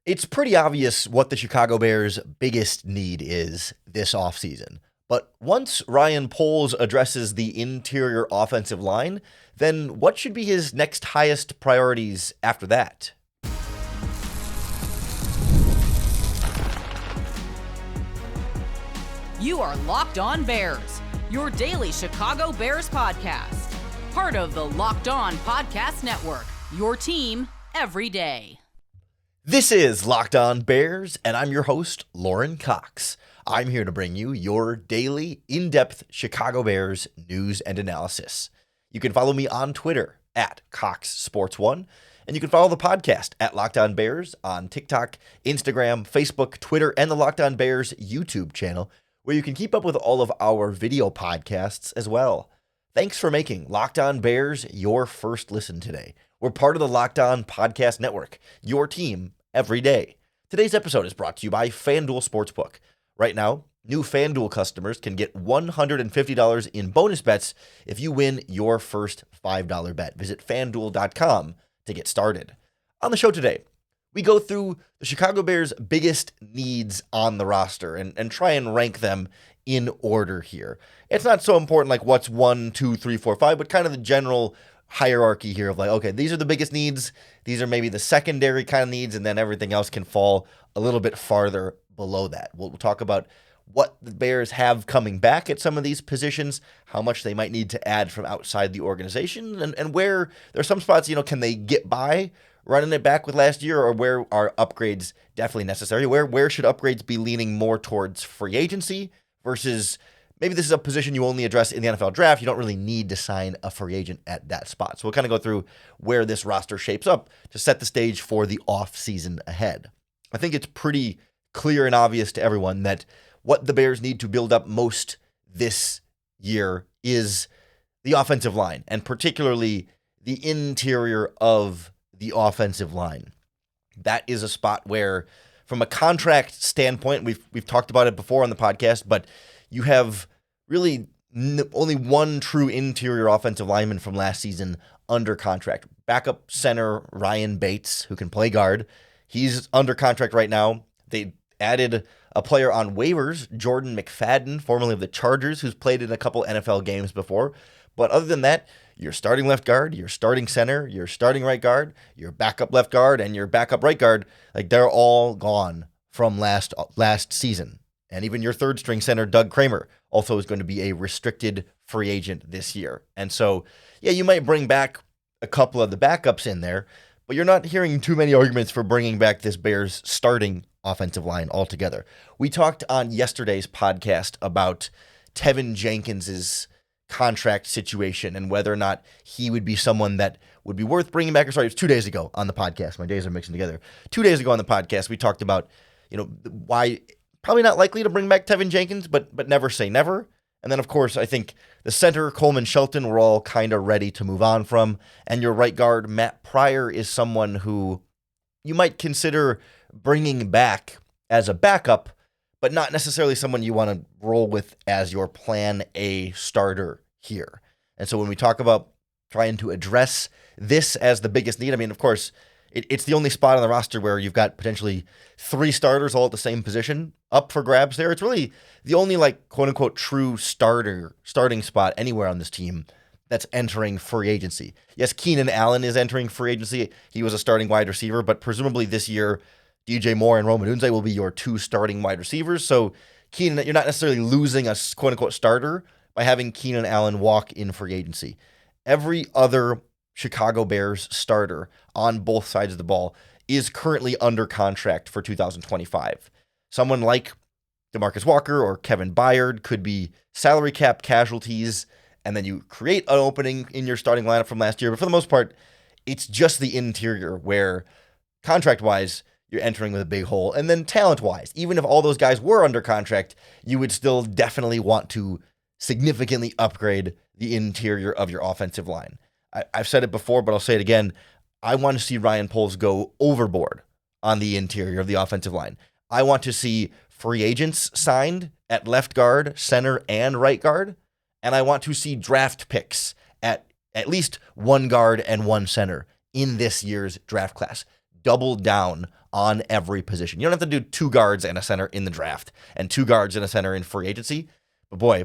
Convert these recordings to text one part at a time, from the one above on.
It's pretty obvious what the Chicago Bears' biggest need is this offseason. But once Ryan Poles addresses the interior offensive line, then what should be his next highest priorities after that? You are Locked On Bears, your daily Chicago Bears podcast. Part of the Locked On Podcast Network, your team every day. This is Locked On Bears, and I'm your host, Lauren Cox. I'm here to bring you your daily, in-depth Chicago Bears news and analysis. You can follow me on Twitter at CoxSports1, and you can follow the podcast at Locked On Bears on TikTok, Instagram, Facebook, Twitter, and the Locked On Bears YouTube channel, where you can keep up with all of our video podcasts as well. Thanks for making Locked On Bears your first listen today. We're part of the Locked On Podcast Network, your team every day. Today's episode is brought to you by FanDuel Sportsbook. Right now, new FanDuel customers can get $150 in bonus bets if you win your first $5 bet. Visit FanDuel.com to get started. On the show today, we go through the Chicago Bears' biggest needs on the roster and try and rank them in order here. It's not so important like what's 1, 2, 3, 4, 5, but kind of the general hierarchy here of like, okay, these are the biggest needs. These are maybe the secondary kind of needs, and then everything else can fall a little bit farther below that. We'll talk about what the Bears have coming back at some of these positions, how much they might need to add from outside the organization, and where there's some spots, can they get by running it back with last year, or where are upgrades definitely necessary? Where should upgrades be leaning more towards free agency versus maybe this is a position you only address in the NFL draft. You don't really need to sign a free agent at that spot. So we'll kind of go through where this roster shapes up to set the stage for the offseason ahead. I think it's pretty clear and obvious to everyone that what the Bears need to build up most this year is the offensive line, and particularly the interior of the offensive line. That is a spot where, from a contract standpoint, we've talked about it before on the podcast, but you have really only one true interior offensive lineman from last season under contract. Backup center Ryan Bates, who can play guard. He's under contract right now. They added a player on waivers, Jordan McFadden, formerly of the Chargers, who's played in a couple NFL games before. But other than that, your starting left guard, your starting center, your starting right guard, your backup left guard, and your backup right guard, like they're all gone from last season. And even your third string center, Doug Kramer, also is going to be a restricted free agent this year. And so, yeah, you might bring back a couple of the backups in there, but you're not hearing too many arguments for bringing back this Bears starting offensive line altogether. We talked on yesterday's podcast about Tevin Jenkins's contract situation and whether or not he would be someone that would be worth bringing back. It was 2 days ago on the podcast. My days are mixing together. 2 days ago on the podcast, we talked about, why probably not likely to bring back Tevin Jenkins, but never say never. And then, of course, I think the center, Coleman Shelton, we're all kind of ready to move on from. And your right guard, Matt Pryor, is someone who you might consider bringing back as a backup, but not necessarily someone you want to roll with as your plan A starter here. And so when we talk about trying to address this as the biggest need, I mean, of course, it's the only spot on the roster where you've got potentially 3 starters all at the same position up for grabs there. It's really the only, quote unquote, true starting spot anywhere on this team that's entering free agency. Yes, Keenan Allen is entering free agency. He was a starting wide receiver, but presumably this year, DJ Moore and Rome Odunze will be your 2 starting wide receivers. So Keenan, you're not necessarily losing a quote unquote starter by having Keenan Allen walk in free agency. Every other Chicago Bears starter on both sides of the ball is currently under contract for 2025. Someone like DeMarcus Walker or Kevin Byard could be salary cap casualties, and then you create an opening in your starting lineup from last year. But for the most part, it's just the interior where, contract-wise, you're entering with a big hole. And then talent-wise, even if all those guys were under contract, you would still definitely want to significantly upgrade the interior of your offensive line. I've said it before, but I'll say it again. I want to see Ryan Poles go overboard on the interior of the offensive line. I want to see free agents signed at left guard, center, and right guard. And I want to see draft picks at least 1 guard and 1 center in this year's draft class. Double down on every position. You don't have to do 2 guards and a center in the draft and 2 guards and a center in free agency. But boy,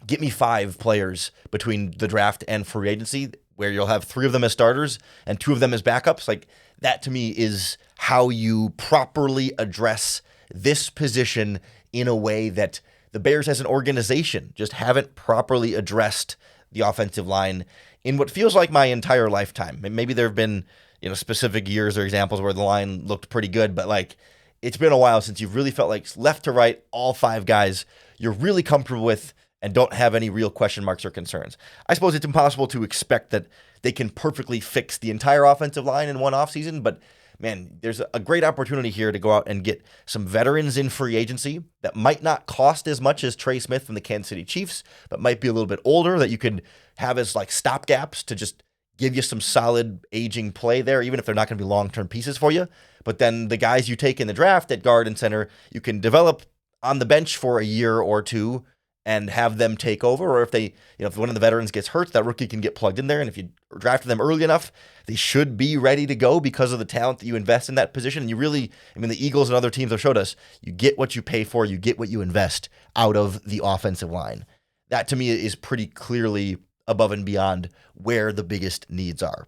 get me 5 players between the draft and free agency where you'll have 3 of them as starters and 2 of them as backups. Like, that to me is how you properly address this position in a way that the Bears as an organization just haven't properly addressed the offensive line in what feels like my entire lifetime. Maybe there have been, specific years or examples where the line looked pretty good, but like, it's been a while since you've really felt like left to right, all 5 guys you're really comfortable with and don't have any real question marks or concerns. I suppose it's impossible to expect that they can perfectly fix the entire offensive line in one offseason, but man, there's a great opportunity here to go out and get some veterans in free agency that might not cost as much as Trey Smith from the Kansas City Chiefs, but might be a little bit older that you could have as like stopgaps to just give you some solid aging play there, even if they're not going to be long-term pieces for you. But then the guys you take in the draft at guard and center, you can develop on the bench for a year or 2 and have them take over. Or if they, if one of the veterans gets hurt, that rookie can get plugged in there. And if you drafted them early enough, they should be ready to go because of the talent that you invest in that position. And you really, the Eagles and other teams have showed us, you get what you pay for, you get what you invest out of the offensive line. That to me is pretty clearly above and beyond where the biggest needs are.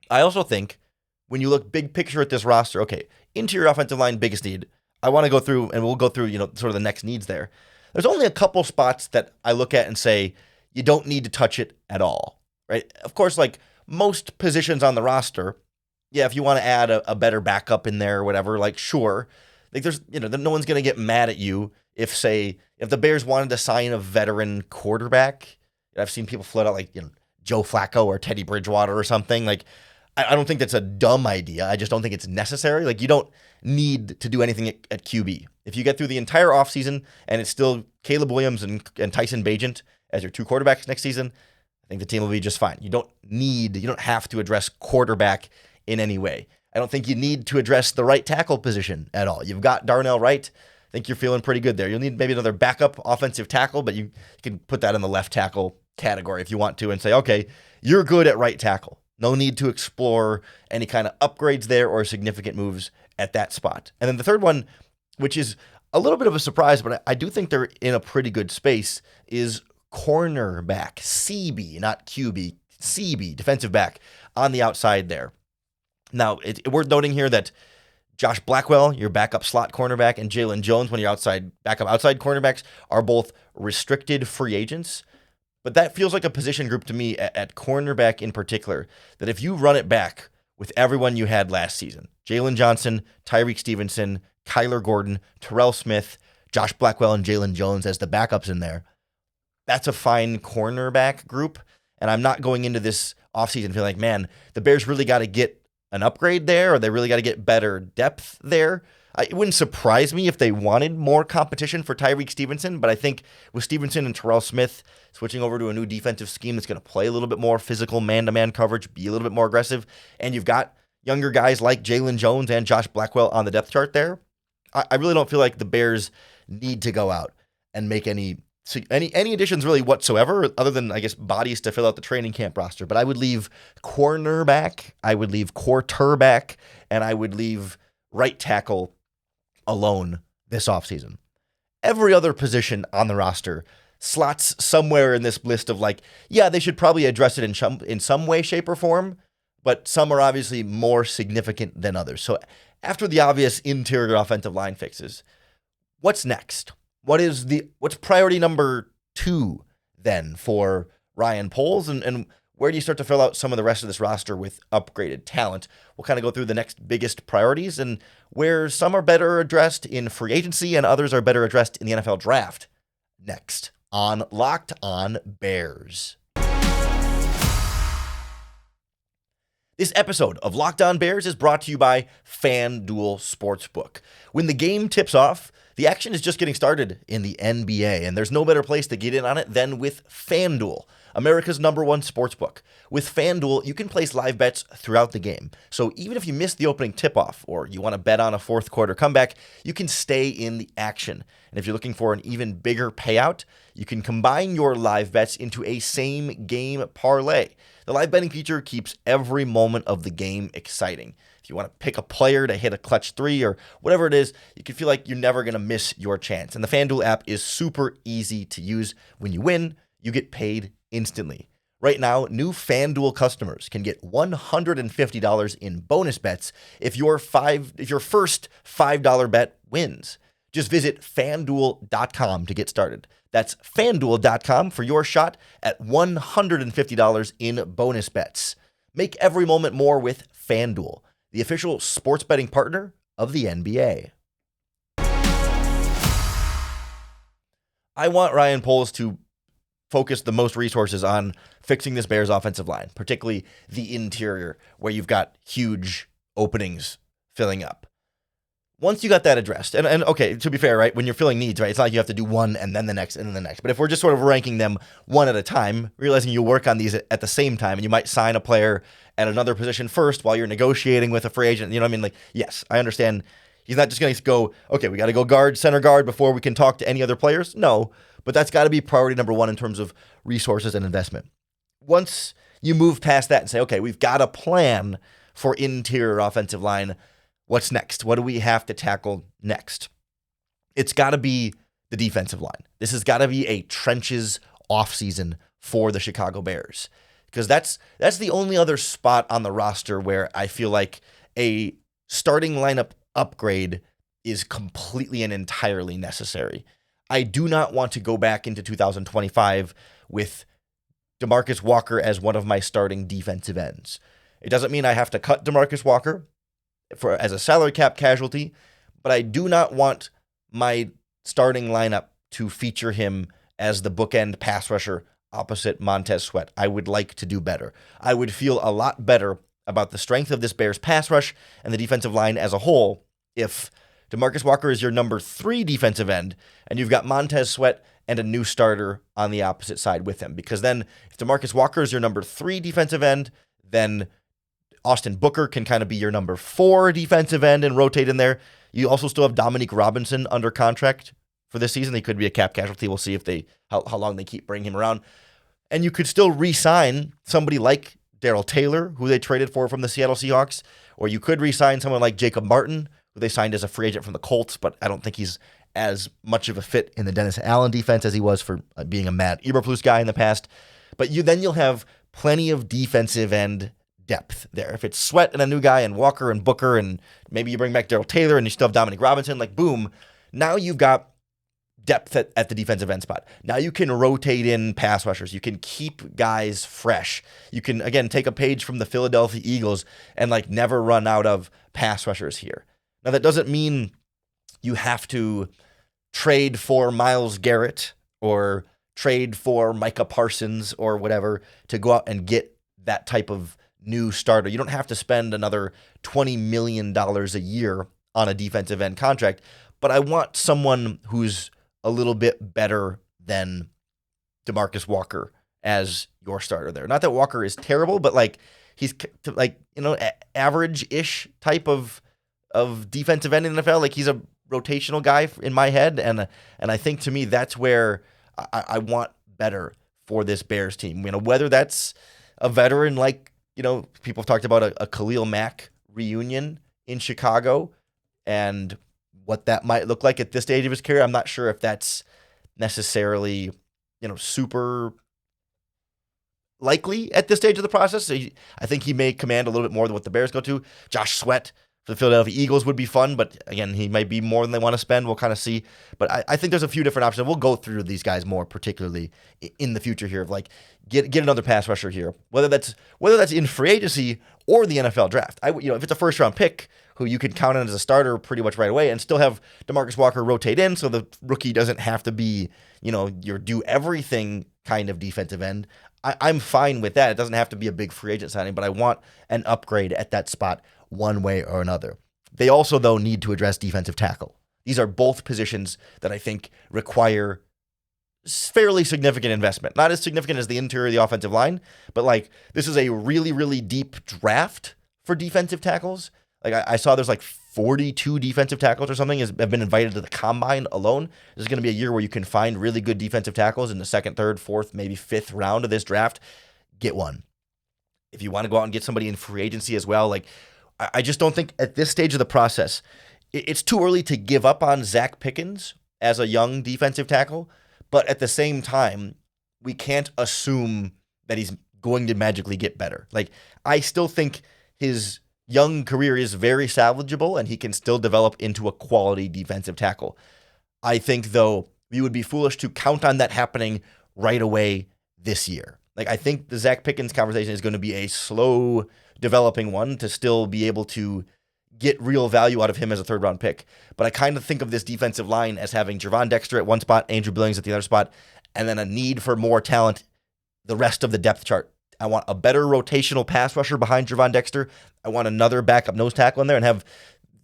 I also think when you look big picture at this roster, okay, interior offensive line, biggest need. I want to go through, and we'll go through, sort of the next needs there. There's only a couple spots that I look at and say, you don't need to touch it at all, right? Of course, like most positions on the roster, yeah, if you want to add a better backup in there or whatever, like sure. Like there's, no one's going to get mad at you if the Bears wanted to sign a veteran quarterback. I've seen people float out like, Joe Flacco or Teddy Bridgewater or something. Like, I don't think that's a dumb idea. I just don't think it's necessary. Like, you don't need to do anything at QB. If you get through the entire offseason and it's still Caleb Williams and Tyson Bagent as your 2 quarterbacks next season, I think the team will be just fine. You don't have to address quarterback in any way. I don't think you need to address the right tackle position at all. You've got Darnell Wright. I think you're feeling pretty good there. You'll need maybe another backup offensive tackle, but you can put that in the left tackle category if you want to and say, okay, you're good at right tackle. No need to explore any kind of upgrades there or significant moves at that spot. And then the third one, which is a little bit of a surprise, but I do think they're in a pretty good space, is cornerback. CB, not QB. CB, defensive back on the outside there. Now, it's worth noting here that Josh Blackwell, your backup slot cornerback, and Jalen Jones, one of your backup outside cornerbacks, are both restricted free agents. But that feels like a position group to me at cornerback in particular, that if you run it back with everyone you had last season, Jalen Johnson, Tyreek Stevenson, Kyler Gordon, Terrell Smith, Josh Blackwell, and Jalen Jones as the backups in there, that's a fine cornerback group. And I'm not going into this offseason feeling like, man, the Bears really got to get an upgrade there, or they really got to get better depth there. It wouldn't surprise me if they wanted more competition for Tyreek Stevenson, but I think with Stevenson and Terrell Smith switching over to a new defensive scheme that's going to play a little bit more physical man-to-man coverage, be a little bit more aggressive, and you've got younger guys like Jalen Jones and Josh Blackwell on the depth chart there, I really don't feel like the Bears need to go out and make any additions really whatsoever, other than, I guess, bodies to fill out the training camp roster. But I would leave cornerback, I would leave quarterback, and I would leave right tackle alone this offseason. Every other position on the roster slots somewhere in this list of like, yeah, they should probably address it in some way, shape, or form, but some are obviously more significant than others. So after the obvious interior offensive line fixes, what's next? What's priority number 2 then for Ryan Poles, and where do you start to fill out some of the rest of this roster with upgraded talent? We'll kind of go through the next biggest priorities and where some are better addressed in free agency and others are better addressed in the NFL draft next on Locked On Bears. This episode of Locked On Bears is brought to you by FanDuel Sportsbook. When the game tips off, the action is just getting started in the NBA, and there's no better place to get in on it than with FanDuel, America's #1 sportsbook. With FanDuel, you can place live bets throughout the game. So even if you miss the opening tip-off or you want to bet on a fourth quarter comeback, you can stay in the action. And if you're looking for an even bigger payout, you can combine your live bets into a same-game parlay. The live betting feature keeps every moment of the game exciting. If if you want to pick a player to hit a clutch three or whatever it is, you can feel like you're never going to miss your chance. And the FanDuel app is super easy to use. When you win, you get paid instantly. Right now, new FanDuel customers can get $150 in bonus bets if your first $5 bet wins. Just visit FanDuel.com to get started. That's FanDuel.com for your shot at $150 in bonus bets. Make every moment more with FanDuel, the official sports betting partner of the NBA. I want Ryan Poles to focus the most resources on fixing this Bears offensive line, particularly the interior, where you've got huge openings filling up. Once you got that addressed, and okay, to be fair, right, when you're filling needs, right, it's not like you have to do one and then the next and then the next. But if we're just sort of ranking them one at a time, realizing you work on these at the same time, and you might sign a player at another position first while you're negotiating with a free agent, you know what I mean? Like, yes, I understand. He's not just going to go, okay, we got to go center guard before we can talk to any other players. No, but that's got to be priority number one in terms of resources and investment. Once you move past that and say, okay, we've got a plan for interior offensive line, what's next? What do we have to tackle next? It's got to be the defensive line. This has got to be a trenches offseason for the Chicago Bears, because that's the only other spot on the roster where I feel like a starting lineup upgrade is completely and entirely necessary. I do not want to go back into 2025 with DeMarcus Walker as one of my starting defensive ends. It doesn't mean I have to cut DeMarcus Walker as a salary cap casualty, but I do not want my starting lineup to feature him as the bookend pass rusher opposite Montez Sweat. I would like to do better. I would feel a lot better about the strength of this Bears pass rush and the defensive line as a whole if DeMarcus Walker is your number 3 defensive end and you've got Montez Sweat and a new starter on the opposite side with him. Because then if DeMarcus Walker is your number 3 defensive end, then Austin Booker can kind of be your number 4 defensive end and rotate in there. You also still have Dominique Robinson under contract for this season. He could be a cap casualty. We'll see if how long they keep bringing him around. And you could still re-sign somebody like Darrell Taylor, who they traded for from the Seattle Seahawks, or you could re-sign someone like Jacob Martin, who they signed as a free agent from the Colts, but I don't think he's as much of a fit in the Dennis Allen defense as he was for being a Matt Eberflus guy in the past. But you'll have plenty of defensive end depth there. If it's Sweat and a new guy and Walker and Booker, and maybe you bring back Darrell Taylor and you still have Dominique Robinson, like boom, now you've got depth at the defensive end spot. Now you can rotate in pass rushers. You can keep guys fresh. You can, again, take a page from the Philadelphia Eagles and like never run out of pass rushers here. Now that doesn't mean you have to trade for Myles Garrett or trade for Micah Parsons or whatever to go out and get that type of new starter. You don't have to spend another $20 million a year on a defensive end contract, but I want someone who's a little bit better than DeMarcus Walker as your starter there. Not that Walker is terrible, but like he's like, average-ish type of defensive end in the NFL. Like he's a rotational guy in my head, and I think to me that's where I want better for this Bears team. Whether that's a veteran like, people have talked about a Khalil Mack reunion in Chicago and what that might look like at this stage of his career. I'm not sure if that's necessarily, super likely at this stage of the process. So I think he may command a little bit more than what the Bears go to. Josh Sweat for the Philadelphia Eagles would be fun, but again, he might be more than they want to spend. We'll kind of see. But I think there's a few different options. We'll go through these guys more, particularly in the future here, of like get another pass rusher here, whether that's in free agency or the NFL draft. If it's a first round pick who you can count on as a starter pretty much right away and still have DeMarcus Walker rotate in, so the rookie doesn't have to be your do everything kind of defensive end. I'm fine with that. It doesn't have to be a big free agent signing, but I want an upgrade at that spot one way or another. They also, though, need to address defensive tackle. These are both positions that I think require fairly significant investment. Not as significant as the interior of the offensive line, but like this is a really, really deep draft for defensive tackles. Like I saw there's like 42 defensive tackles or something have been invited to the combine alone. This is going to be a year where you can find really good defensive tackles in the second, third, fourth, maybe fifth round of this draft. Get one. If you want to go out and get somebody in free agency as well, like I just don't think at this stage of the process, it's too early to give up on Zach Pickens as a young defensive tackle. But at the same time, we can't assume that he's going to magically get better. Like, I still think his young career is very salvageable and he can still develop into a quality defensive tackle. I think, though, we would be foolish to count on that happening right away this year. Like, I think the Zach Pickens conversation is going to be a slow developing one to still be able to get real value out of him as a third-round pick. But I kind of think of this defensive line as having Gervon Dexter at one spot, Andrew Billings at the other spot, and then a need for more talent the rest of the depth chart. I want a better rotational pass rusher behind Gervon Dexter. I want another backup nose tackle in there and have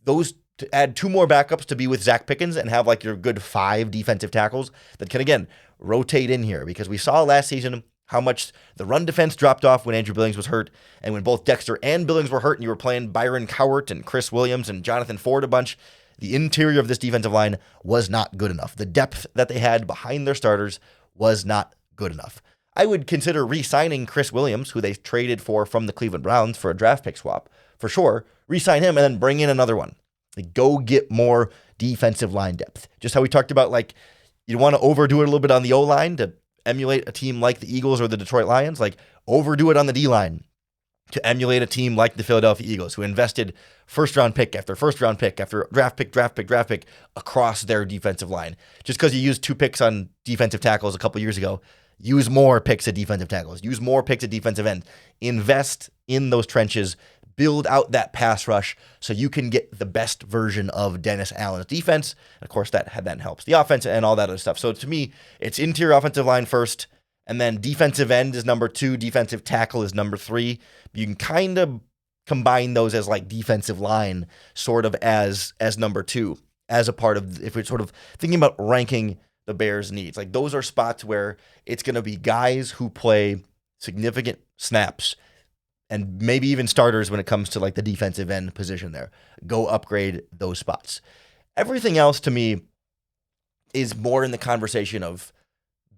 those to add 2 more backups to be with Zach Pickens and have like your good 5 defensive tackles that can, again, rotate in here. Because we saw last season how much the run defense dropped off when Andrew Billings was hurt, and when both Dexter and Billings were hurt and you were playing Byron Cowart and Chris Williams and Jonathan Ford a bunch, the interior of this defensive line was not good enough. The depth that they had behind their starters was not good enough. I would consider re-signing Chris Williams, who they traded for from the Cleveland Browns for a draft pick swap, for sure. Re-sign him and then bring in another one. Like, go get more defensive line depth. Just how we talked about, like, you want to overdo it a little bit on the O-line to emulate a team like the Eagles or the Detroit Lions. Like, overdo it on the D-line to emulate a team like the Philadelphia Eagles, who invested first-round pick after first-round pick after draft pick across their defensive line. Just because you used 2 picks on defensive tackles a couple years ago, use more picks at defensive tackles. Use more picks at defensive end. Invest in those trenches. Build out that pass rush so you can get the best version of Dennis Allen's defense. Of course, that helps the offense and all that other stuff. So to me, it's interior offensive line first, and then defensive end is number 2, defensive tackle is number 3. You can kind of combine those as like defensive line sort of as number 2, as a part of, if we're sort of thinking about ranking the Bears' needs. Like, those are spots where it's going to be guys who play significant snaps and maybe even starters when it comes to like the defensive end position there. Go upgrade those spots. Everything else to me is more in the conversation of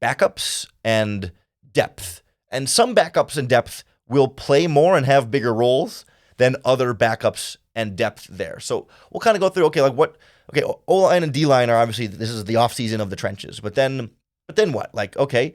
backups and depth. And some backups and depth will play more and have bigger roles than other backups and depth there. So we'll kind of go through, O-line and D-line are obviously, this is the offseason of the trenches. But then what? Like, okay,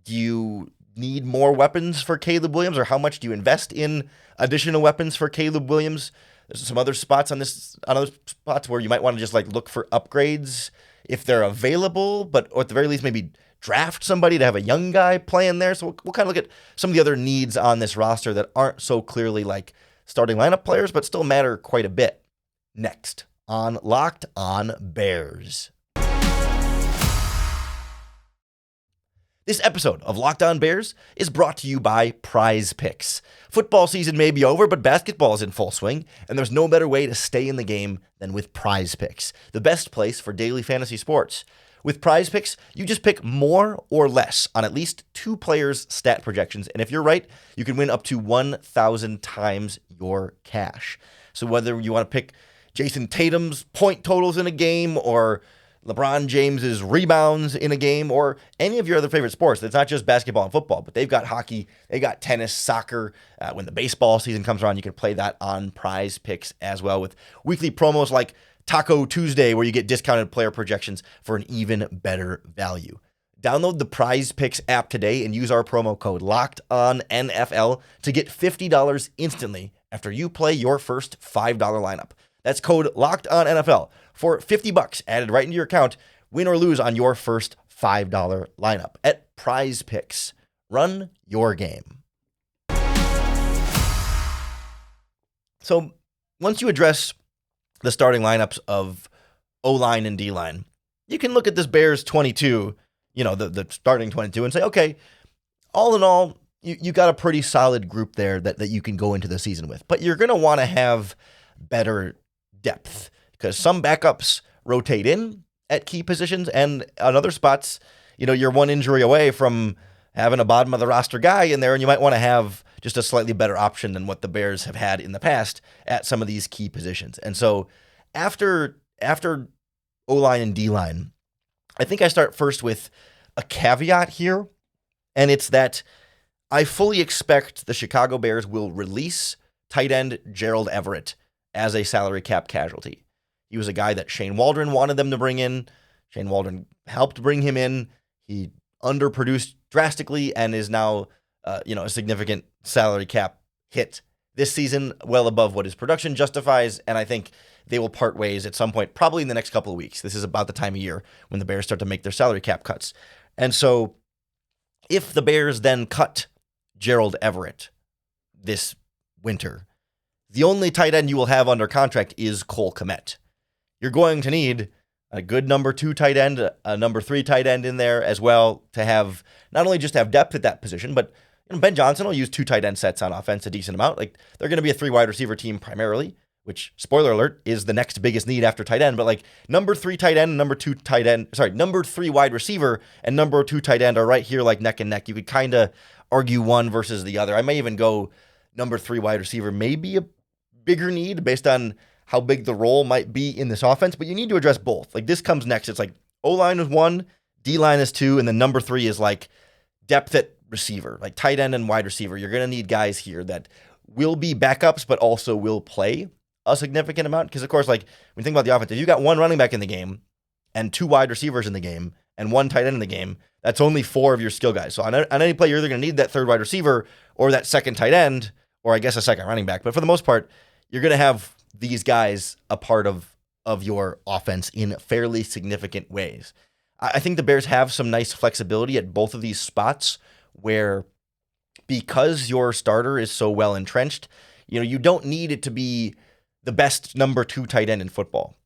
do you need more weapons for Caleb Williams, or how much do you invest in additional weapons for Caleb Williams? There's some other spots on other spots where you might want to just like look for upgrades if they're available, or at the very least maybe draft somebody to have a young guy playing there. So we'll kind of look at some of the other needs on this roster that aren't so clearly like starting lineup players, but still matter quite a bit. Next on Locked On Bears. This episode of Locked On Bears is brought to you by PrizePicks. Football season may be over, but basketball is in full swing, and there's no better way to stay in the game than with PrizePicks, the best place for daily fantasy sports. With PrizePicks, you just pick more or less on at least 2 players' stat projections, and if you're right, you can win up to 1,000 times your cash. So whether you want to pick Jason Tatum's point totals in a game, or LeBron James's rebounds in a game, or any of your other favorite sports. It's not just basketball and football, but they've got hockey, they got tennis, soccer. When the baseball season comes around, you can play that on PrizePicks as well, with weekly promos like Taco Tuesday, where you get discounted player projections for an even better value. Download the PrizePicks app today and use our promo code LOCKEDONNFL to get $50 instantly after you play your first $5 lineup. That's code LOCKEDONNFL for $50 added right into your account. Win or lose on your first $5 lineup at PrizePicks. Run your game. So once you address the starting lineups of O-line and D-line, you can look at this Bears 22, the starting 22, and say, okay, all in all, you got a pretty solid group there that you can go into the season with. But you're going to want to have better depth, because some backups rotate in at key positions, and on other spots, you're one injury away from having a bottom of the roster guy in there, and you might want to have just a slightly better option than what the Bears have had in the past at some of these key positions. And so after O-line and D-line, I think I start first with a caveat here, and it's that I fully expect the Chicago Bears will release tight end Gerald Everett as a salary cap casualty. He was a guy that Shane Waldron wanted them to bring in. Shane Waldron helped bring him in. He underproduced drastically and is now, a significant salary cap hit this season, well above what his production justifies. And I think they will part ways at some point, probably in the next couple of weeks. This is about the time of year when the Bears start to make their salary cap cuts. And so if the Bears then cut Gerald Everett this winter, the only tight end you will have under contract is Cole Kmet. You're going to need a good number 2 tight end, a number 3 tight end in there as well to have not only just have depth at that position, but Ben Johnson will use 2 tight end sets on offense a decent amount. Like they're going to be a 3 wide receiver team primarily, which, spoiler alert, is the next biggest need after tight end. But like number 3 tight end, number 3 wide receiver and number 2 tight end are right here like neck and neck. You could kind of argue one versus the other. I may even go number 3 wide receiver, maybe a bigger need based on how big the role might be in this offense, but you need to address both. Like this comes next. It's like O-line is 1, D-line is 2, and then number 3 is like depth at receiver, like tight end and wide receiver. You're going to need guys here that will be backups, but also will play a significant amount. Because, of course, like when you think about the offense, if you got 1 running back in the game and 2 wide receivers in the game and 1 tight end in the game, that's only 4 of your skill guys. So on any play, you're either going to need that 3rd wide receiver or that 2nd tight end, or I guess a 2nd running back. But for the most part, you're going to have these guys a part of your offense in fairly significant ways. I think the Bears have some nice flexibility at both of these spots where, because your starter is so well entrenched, you don't need it to be the best number 2 tight end in football.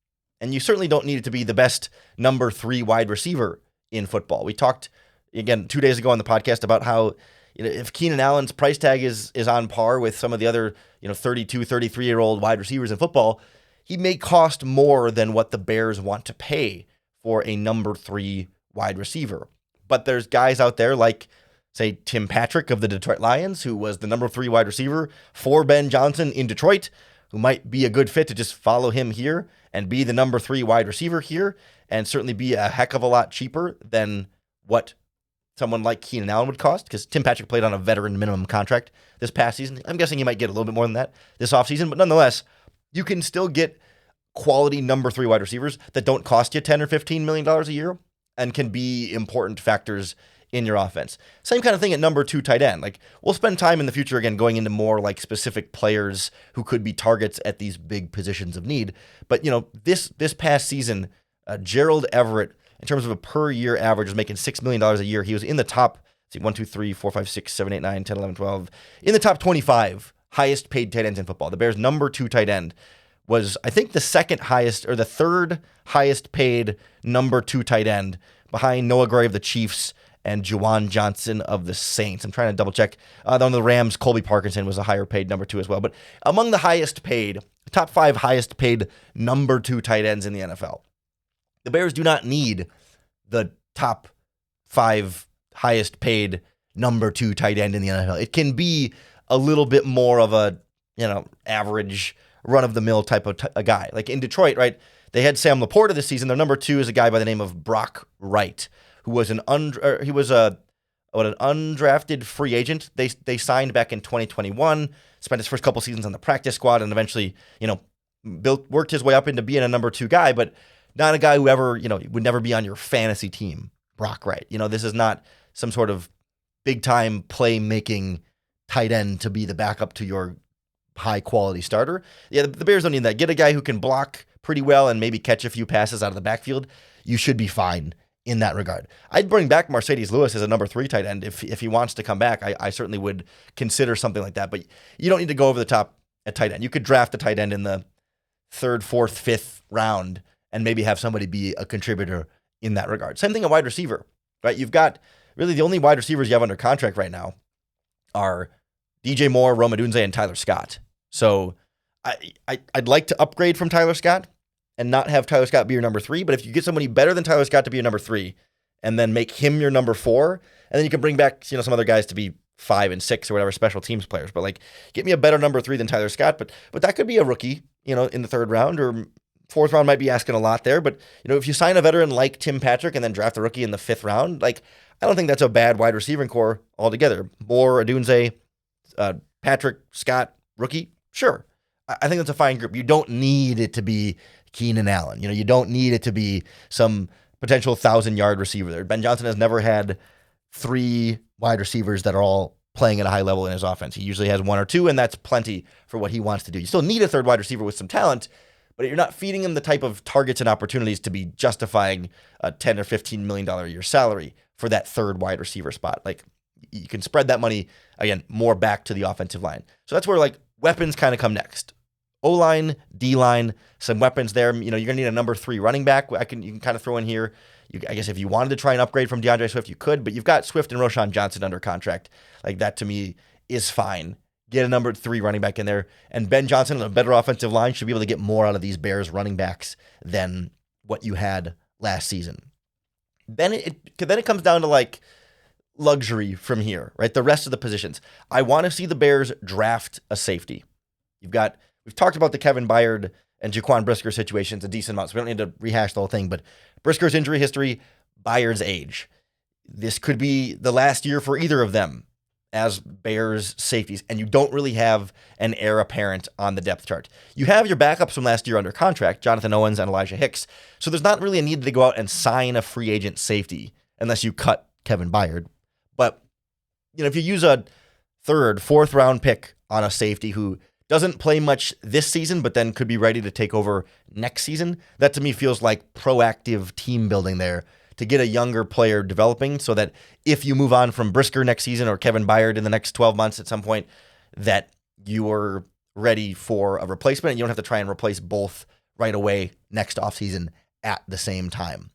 And you certainly don't need it to be the best number 3 wide receiver in football. We talked, again, 2 days ago on the podcast about how if Keenan Allen's price tag is on par with some of the other 32, 33-year-old wide receivers in football, he may cost more than what the Bears want to pay for a number 3 wide receiver. But there's guys out there like, say, Tim Patrick of the Detroit Lions, who was the number 3 wide receiver for Ben Johnson in Detroit, who might be a good fit to just follow him here and be the number 3 wide receiver here, and certainly be a heck of a lot cheaper than what someone like Keenan Allen would cost, because Tim Patrick played on a veteran minimum contract this past season. I'm guessing he might get a little bit more than that this offseason, but nonetheless, you can still get quality number 3 wide receivers that don't cost you $10 or $15 million a year and can be important factors in your offense. Same kind of thing at number 2 tight end. Like we'll spend time in the future again going into more like specific players who could be targets at these big positions of need. But this past season, Gerald Everett, in terms of a per year average, was making $6 million a year. He was in the top, 1, 2, 3, 4, 5, 6, 7, 8, 9, 10, 11, 12, in the top 25 highest paid tight ends in football. The Bears' number 2 tight end was, I think, the 2nd highest or the 3rd highest paid number 2 tight end behind Noah Gray of the Chiefs and Juwan Johnson of the Saints. I'm trying to double check. On the Rams, Colby Parkinson was a higher paid number 2 as well. But among the highest paid, top 5 highest paid number 2 tight ends in the NFL. The Bears do not need the top 5 highest paid number 2 tight end in the NFL. It can be a little bit more of a, average run-of-the-mill type of a guy. Like in Detroit, right, they had Sam Laporta this season. Their number 2 is a guy by the name of Brock Wright, who was an undrafted free agent. They signed back in 2021, spent his first couple seasons on the practice squad, and eventually, worked his way up into being a number 2 guy, but not a guy who ever, would never be on your fantasy team, Brock Wright. This is not some sort of big-time play-making tight end to be the backup to your high-quality starter. Yeah, the Bears don't need that. Get a guy who can block pretty well and maybe catch a few passes out of the backfield. You should be fine in that regard. I'd bring back Mercedes Lewis as a number 3 tight end if he wants to come back. I certainly would consider something like that, but you don't need to go over the top at tight end. You could draft a tight end in the 3rd, 4th, 5th round and maybe have somebody be a contributor in that regard. Same thing at wide receiver, right? You've got really the only wide receivers you have under contract right now are DJ Moore, Rome Odunze, and Tyler Scott. So I'd like to upgrade from Tyler Scott and not have Tyler Scott be your number 3, but if you get somebody better than Tyler Scott to be your number 3 and then make him your number 4, and then you can bring back some other guys to be 5 and 6 or whatever special teams players, but like get me a better number 3 than Tyler Scott, but that could be a rookie, in the 3rd round, or 4th round might be asking a lot there, but if you sign a veteran like Tim Patrick and then draft a rookie in the 5th round, like I don't think that's a bad wide receiving core altogether. Moore, Odunze, Patrick, Scott, rookie, Sure. I think that's a fine group. You don't need it to be Keenan Allen. You don't need it to be some potential 1,000-yard receiver there. Ben Johnson has never had 3 wide receivers that are all playing at a high level in his offense. He usually has 1 or 2, and that's plenty for what he wants to do. You still need a third wide receiver with some talent, but you're not feeding him the type of targets and opportunities to be justifying a $10 or $15 million a year salary for that third wide receiver spot. Like, you can spread that money, again, more back to the offensive line. So that's where, like, weapons kind of come next. O-line, D-line, some weapons there. You're going to need a number 3 running back. You can kind of throw in here. I guess if you wanted to try and upgrade from DeAndre Swift, you could, but you've got Swift and Roschon Johnson under contract. Like, that to me is fine. Get a number 3 running back in there, and Ben Johnson on a better offensive line should be able to get more out of these Bears running backs than what you had last season. Then it comes down to, like, luxury from here, right? The rest of the positions. I want to see the Bears draft a safety. We've talked about the Kevin Byard and Jaquan Brisker situations a decent amount, so we don't need to rehash the whole thing, but Brisker's injury history, Byard's age. This could be the last year for either of them as Bears safeties, and you don't really have an heir apparent on the depth chart. You have your backups from last year under contract, Jonathan Owens and Elijah Hicks, so there's not really a need to go out and sign a free agent safety unless you cut Kevin Byard. But if you use a 3rd, 4th round pick on a safety who doesn't play much this season, but then could be ready to take over next season, that to me feels like proactive team building there to get a younger player developing so that if you move on from Brisker next season or Kevin Byard in the next 12 months at some point, that you are ready for a replacement and you don't have to try and replace both right away next offseason at the same time.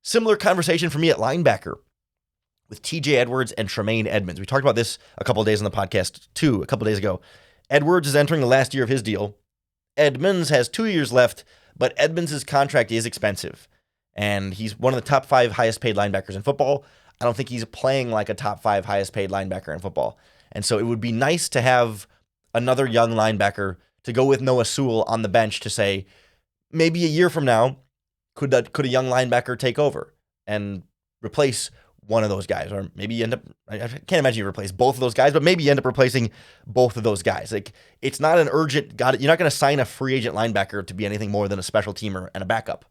Similar conversation for me at linebacker with TJ Edwards and Tremaine Edmonds. We talked about this a couple of days on the podcast too, a couple of days ago. Edwards is entering the last year of his deal. Edmonds has 2 years left, but Edmonds' contract is expensive. And he's one of the top 5 highest paid linebackers in football. I don't think he's playing like a top 5 highest paid linebacker in football. And so it would be nice to have another young linebacker to go with Noah Sewell on the bench to say, maybe a year from now, could a young linebacker take over and replace one of those guys? Or maybe you end up, I can't imagine you replace both of those guys, but maybe you end up replacing both of those guys. Like, it's not an urgent, you're not going to sign a free agent linebacker to be anything more than a special teamer and a backup.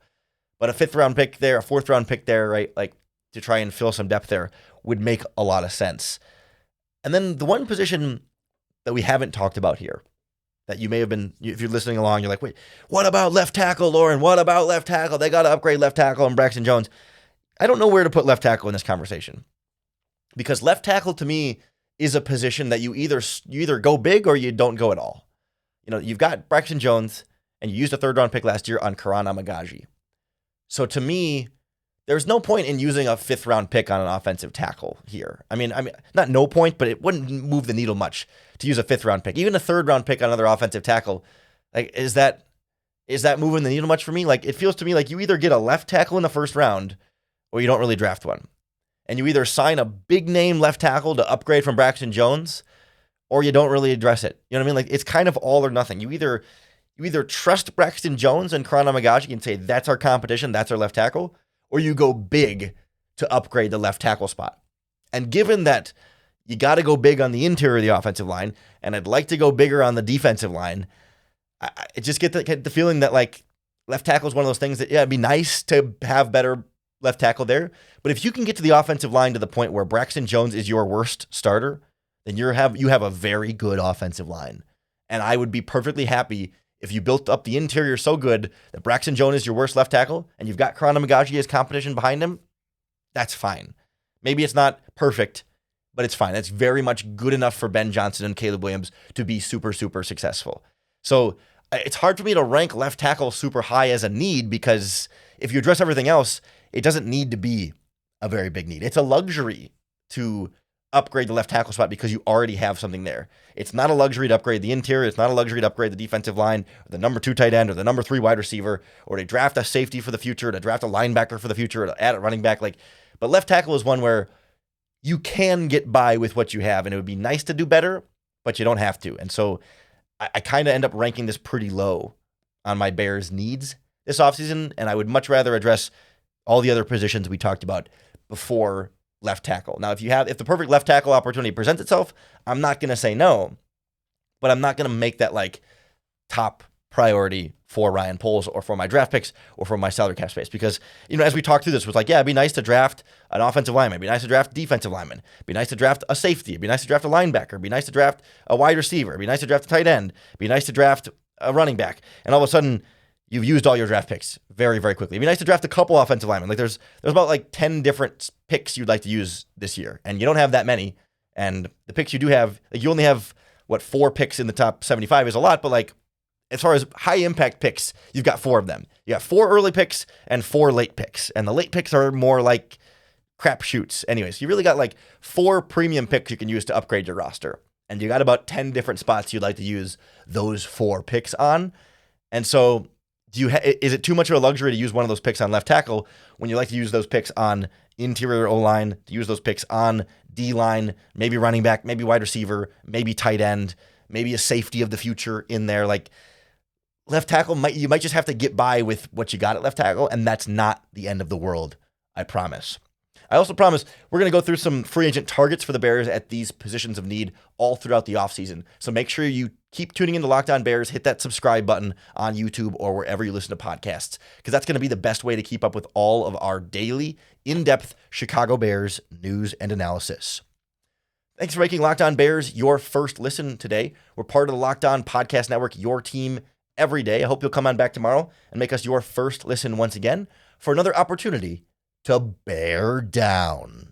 But a 5th round pick there, a 4th round pick there, right? Like, to try and fill some depth there would make a lot of sense. And then the one position that we haven't talked about here that you may have been, if you're listening along, you're like, wait, what about left tackle, Lauren? What about left tackle? They got to upgrade left tackle and Braxton Jones. I don't know where to put left tackle in this conversation, because left tackle to me is a position that you either go big or you don't go at all. You've got Braxton Jones, and you used a 3rd round pick last year on Karan Amagaji. So to me, there's no point in using a 5th round pick on an offensive tackle here. I mean, not no point, but it wouldn't move the needle much to use a 5th round pick. Even a 3rd round pick on another offensive tackle, like, is that moving the needle much for me? Like, it feels to me like you either get a left tackle in the 1st round or you don't really draft one. And you either sign a big name left tackle to upgrade from Braxton Jones, or you don't really address it. You know what I mean? Like, it's kind of all or nothing. You either trust Braxton Jones and Karan Amagaji and say, that's our competition, that's our left tackle, or you go big to upgrade the left tackle spot. And given that you got to go big on the interior of the offensive line, and I'd like to go bigger on the defensive line, I just get the feeling that, like, left tackle is one of those things that, yeah, it'd be nice to have better left tackle there. But if you can get to the offensive line to the point where Braxton Jones is your worst starter, then you have a very good offensive line. And I would be perfectly happy if you built up the interior so good that Braxton Jones is your worst left tackle and you've got Karan Amagaji as competition behind him. That's fine. Maybe it's not perfect, but it's fine. It's very much good enough for Ben Johnson and Caleb Williams to be super, super successful. So it's hard for me to rank left tackle super high as a need, because if you address everything else, it doesn't need to be a very big need. It's a luxury to upgrade the left tackle spot because you already have something there. It's not a luxury to upgrade the interior. It's not a luxury to upgrade the defensive line, or the number 2 tight end, or the number 3 wide receiver, or to draft a safety for the future, to draft a linebacker for the future, or to add a running back. But left tackle is one where you can get by with what you have, and it would be nice to do better, but you don't have to. And so I kind of end up ranking this pretty low on my Bears needs this offseason, and I would much rather address all the other positions we talked about before left tackle. Now, if the perfect left tackle opportunity presents itself, I'm not going to say no, but I'm not going to make that like top priority for Ryan Poles or for my draft picks or for my salary cap space. Because, as we talked through this, it was like, yeah, it'd be nice to draft an offensive lineman. It'd be nice to draft defensive lineman. It'd be nice to draft a safety. It'd be nice to draft a linebacker. It'd be nice to draft a wide receiver. It'd be nice to draft a tight end. It'd be nice to draft a running back. And all of a sudden, you've used all your draft picks very, very quickly. It'd be nice to draft a couple offensive linemen. Like there's about like 10 different picks you'd like to use this year. And you don't have that many. And the picks you do have, like you only have, 4 picks in the top 75 is a lot, but like, as far as high impact picks, you've got 4 of them. You got 4 early picks and 4 late picks. And the late picks are more like crapshoots. Anyways, you really got like 4 premium picks you can use to upgrade your roster. And you got about 10 different spots you'd like to use those 4 picks on. And so is it too much of a luxury to use one of those picks on left tackle when you like to use those picks on interior O-line, to use those picks on D-line, maybe running back, maybe wide receiver, maybe tight end, maybe a safety of the future in there? Like, left tackle, you might just have to get by with what you got at left tackle, and that's not the end of the world, I promise. I also promise we're going to go through some free agent targets for the Bears at these positions of need all throughout the offseason. So make sure you keep tuning into Locked On Bears, hit that subscribe button on YouTube or wherever you listen to podcasts, because that's going to be the best way to keep up with all of our daily, in-depth Chicago Bears news and analysis. Thanks for making Locked On Bears your first listen today. We're part of the Locked On Podcast Network, your team every day. I hope you'll come on back tomorrow and make us your first listen once again for another opportunity to bear down.